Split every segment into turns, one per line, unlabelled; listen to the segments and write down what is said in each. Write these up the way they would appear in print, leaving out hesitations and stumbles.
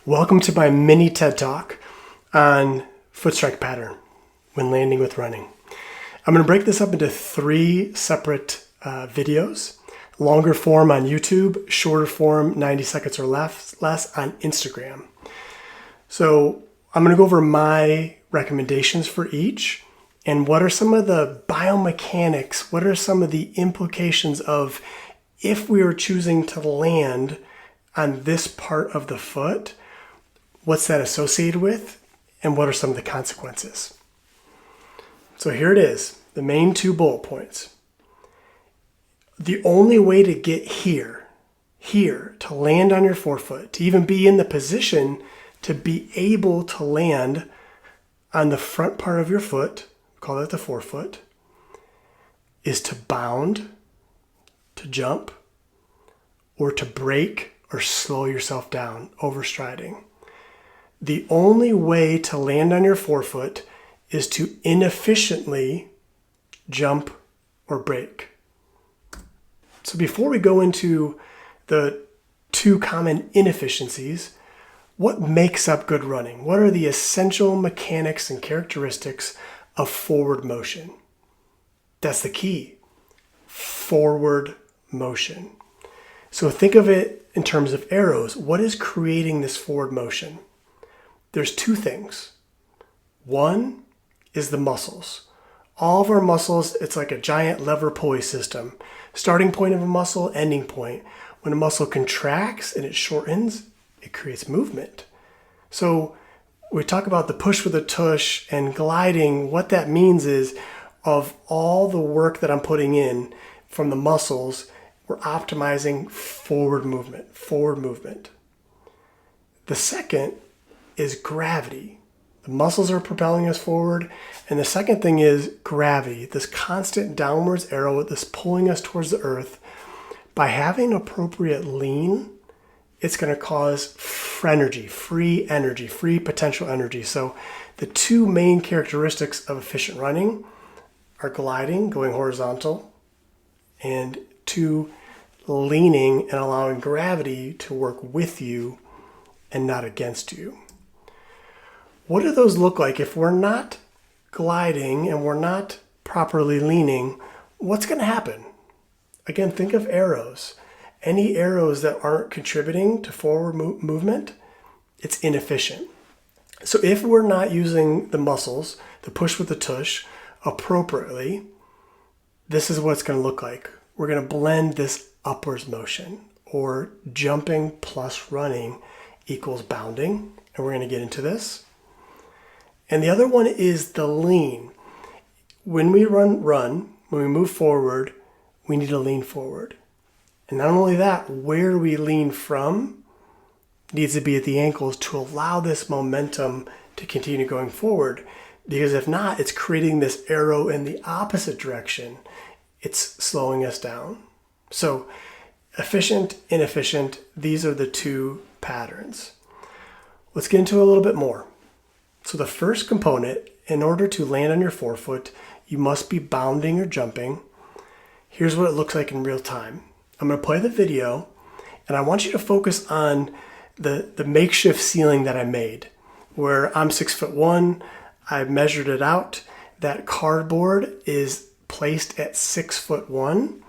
Welcome to my mini TED Talk on foot strike pattern when landing with running. I'm going to break this up into 3 separate videos. Longer form on YouTube, shorter form 90 seconds or less on Instagram. So I'm going to go over my recommendations for each and what are some of the biomechanics, what are some of the implications of if we were choosing to land on this part of the foot, what's that associated with, and what are some of the consequences? So here it is, the main 2 bullet points. The only way to get here, to land on your forefoot, to even be in the position to be able to land on the front part of your foot, call that the forefoot, is to bound, to jump, or to break or slow yourself down, overstriding. The only way to land on your forefoot is to inefficiently jump or break. So before we go into the 2 common inefficiencies, what makes up good running? What are the essential mechanics and characteristics of forward motion? That's the key. Forward motion. So think of it in terms of arrows. What is creating this forward motion? There's 2 things. One is the muscles. All of our muscles, it's like a giant lever pulley system. Starting point of a muscle, ending point. When a muscle contracts and it shortens, it creates movement. So we talk about the push with a tush and gliding. What that means is of all the work that I'm putting in from the muscles, we're optimizing forward movement. The second is gravity. The muscles are propelling us forward. And the second thing is gravity, this constant downwards arrow, this pulling us towards the earth. By having appropriate lean, it's going to cause free potential energy. So the 2 main characteristics of efficient running are gliding, going horizontal, and 2, leaning and allowing gravity to work with you and not against you. What do those look like if we're not gliding and we're not properly leaning? What's going to happen? Again, think of arrows. Any arrows that aren't contributing to forward movement, it's inefficient. So if we're not using the muscles, the push with the tush, appropriately, this is what it's going to look like. We're going to blend this upwards motion, or jumping plus running equals bounding, and we're going to get into this. And the other one is the lean. When we run, when we move forward, we need to lean forward. And not only that, where we lean from needs to be at the ankles to allow this momentum to continue going forward. Because if not, it's creating this arrow in the opposite direction. It's slowing us down. So efficient, inefficient, these are the 2 patterns. Let's get into a little bit more. So the first component, in order to land on your forefoot, you must be bounding or jumping. Here's what it looks like in real time. I'm going to play the video, and I want you to focus on the makeshift ceiling that I made, where I'm 6'1", I measured it out. That cardboard is placed at 6'1",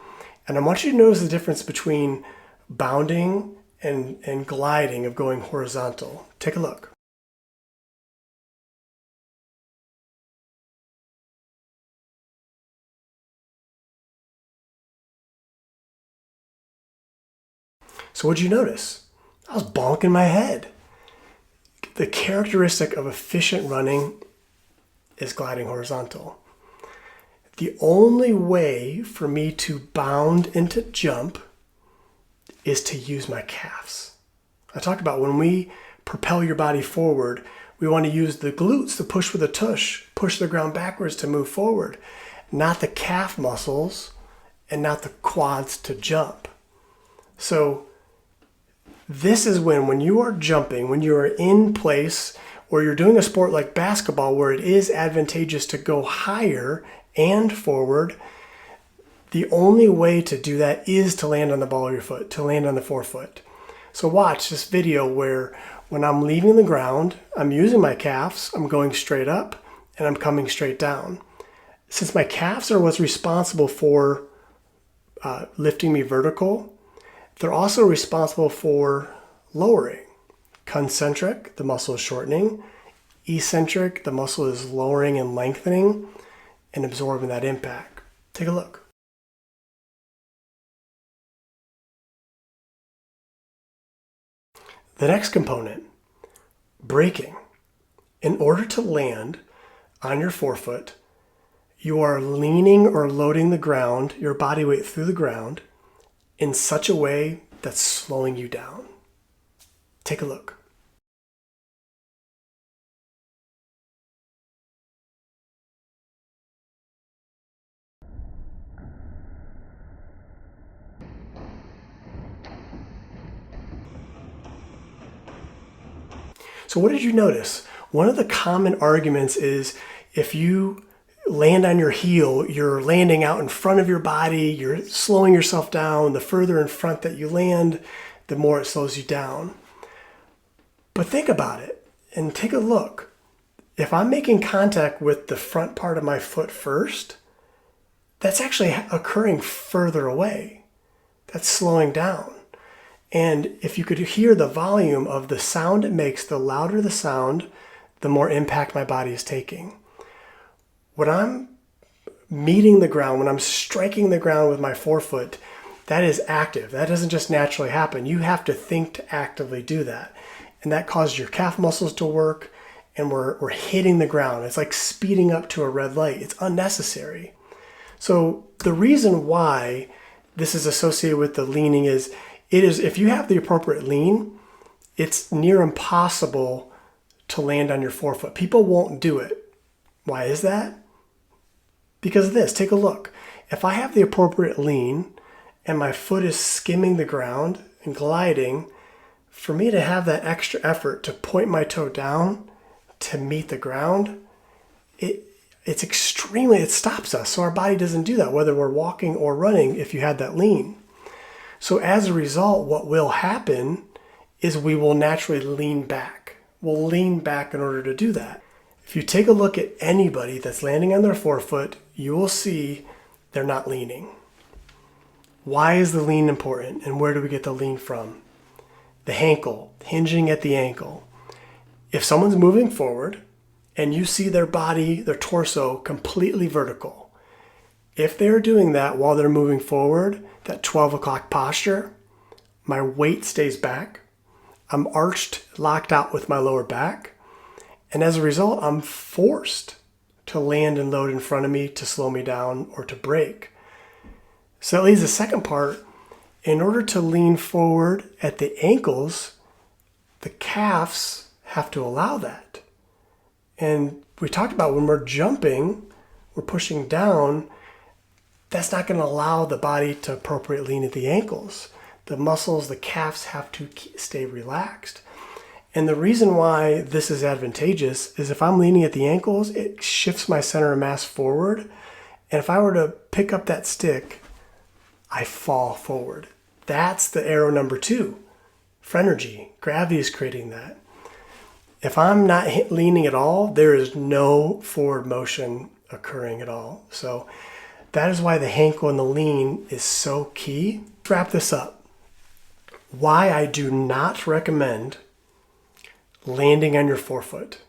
and I want you to notice the difference between bounding and gliding of going horizontal. Take a look. So what'd you notice? I was bonking my head. The characteristic of efficient running is gliding horizontal. The only way for me to bound and to jump is to use my calves. I talked about when we propel your body forward, we want to use the glutes, the push with a tush, push the ground backwards to move forward, not the calf muscles and not the quads to jump. So this is when you are jumping, when you are in place, or you're doing a sport like basketball where it is advantageous to go higher and forward, the only way to do that is to land on the ball of your foot, to land on the forefoot. So watch this video where When I'm leaving the ground, I'm using my calves, I'm going straight up, and I'm coming straight down. Since my calves are what's responsible for lifting me vertical, they're also responsible for lowering. Concentric, the muscle is shortening. Eccentric, the muscle is lowering and lengthening and absorbing that impact. Take a look. The next component, braking. In order to land on your forefoot, you are leaning or loading the ground, your body weight through the ground, in such a way that's slowing you down. Take a look. So what did you notice? One of the common arguments is if you land on your heel, you're landing out in front of your body, you're slowing yourself down. The further in front that you land, the more it slows you down. But think about it and take a look. If I'm making contact with the front part of my foot first, that's actually occurring further away. That's slowing down. And if you could hear the volume of the sound it makes, the louder the sound, the more impact my body is taking. When I'm meeting the ground, when I'm striking the ground with my forefoot, that is active. That doesn't just naturally happen. You have to think to actively do that. And that causes your calf muscles to work, and we're hitting the ground. It's like speeding up to a red light. It's unnecessary. So the reason why this is associated with the leaning is, if you have the appropriate lean, it's near impossible to land on your forefoot. People won't do it. Why is that? Because of this. Take a look. If I have the appropriate lean and my foot is skimming the ground and gliding, for me to have that extra effort to point my toe down to meet the ground, it stops us. So our body doesn't do that, whether we're walking or running, if you had that lean. So as a result, what will happen is we will naturally lean back. We'll lean back in order to do that. If you take a look at anybody that's landing on their forefoot, you will see they're not leaning. Why is the lean important, and where do we get the lean from? The ankle, hinging at the ankle. If someone's moving forward and you see their body, their torso completely vertical, if they're doing that while they're moving forward, that 12 o'clock posture, my weight stays back. I'm arched, locked out with my lower back. And as a result, I'm forced to land and load in front of me to slow me down or to brake. So that leaves the second part. In order to lean forward at the ankles, the calves have to allow that. And we talked about when we're jumping, we're pushing down, that's not going to allow the body to appropriately lean at the ankles. The muscles, the calves have to stay relaxed. And the reason why this is advantageous is if I'm leaning at the ankles, it shifts my center of mass forward. And if I were to pick up that stick, I fall forward. That's the arrow number 2. Phrenergy. Gravity is creating that. If I'm not leaning at all, there is no forward motion occurring at all. So that is why the ankle and the lean is so key. Let's wrap this up. Why I do not recommend landing on your forefoot.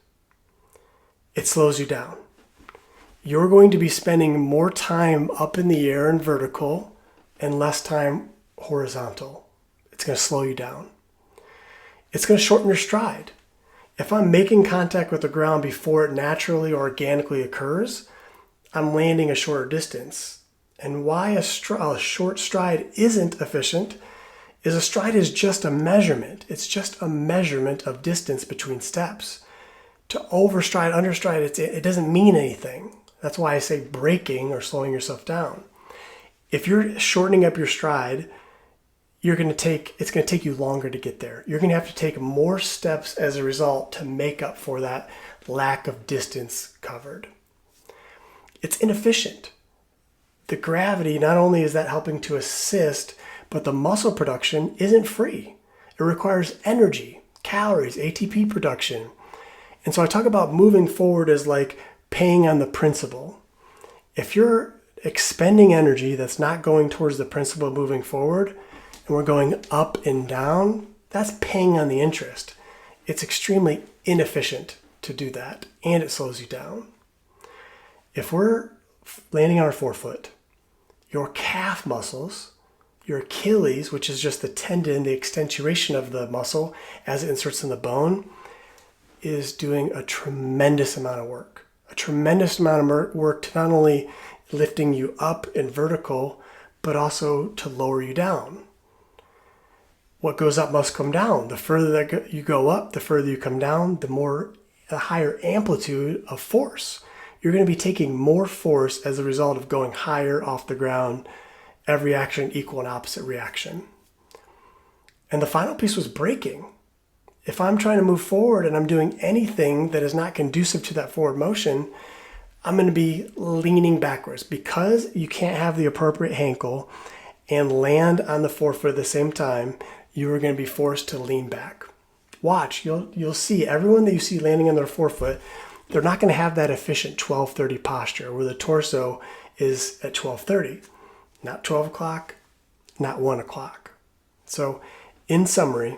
It slows you down. You're going to be spending more time up in the air and vertical and less time horizontal. It's going to slow you down. It's going to shorten your stride. If I'm making contact with the ground before it naturally or organically occurs, I'm landing a shorter distance. And why a short stride isn't efficient is a stride is just a measurement. It's just a measurement of distance between steps. To overstride, understride, it doesn't mean anything. That's why I say braking or slowing yourself down. If you're shortening up your stride, it's going to take you longer to get there. You're going to have to take more steps as a result to make up for that lack of distance covered. It's inefficient. The gravity, not only is that helping to assist, but the muscle production isn't free. It requires energy. calories, ATP production. And so I talk about moving forward as like paying on the principal. If you're expending energy that's not going towards the principal moving forward, and we're going up and down, that's paying on the interest. It's extremely inefficient to do that, and it slows you down. If we're landing on our forefoot, your calf muscles, your Achilles, which is just the tendon, the extensuation of the muscle as it inserts in the bone, is doing a tremendous amount of work. A tremendous amount of work to not only lifting you up in vertical, but also to lower you down. What goes up must come down. The further that you go up, the further you come down, the higher amplitude of force. You're going to be taking more force as a result of going higher off the ground. Every action equal and opposite reaction. And the final piece was braking. If I'm trying to move forward and I'm doing anything that is not conducive to that forward motion, I'm going to be leaning backwards because you can't have the appropriate ankle and land on the forefoot at the same time. You are going to be forced to lean back. Watch, you'll see everyone that you see landing on their forefoot, they're not going to have that efficient 12:30 posture where the torso is at 12:30, not 12 o'clock, not 1 o'clock. So in summary,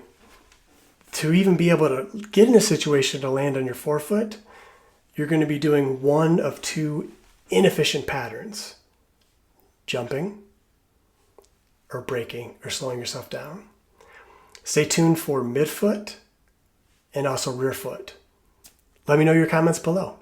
to even be able to get in a situation to land on your forefoot, you're going to be doing one of two inefficient patterns: jumping or braking or slowing yourself down. Stay tuned for midfoot and also rear foot. Let me know your comments below.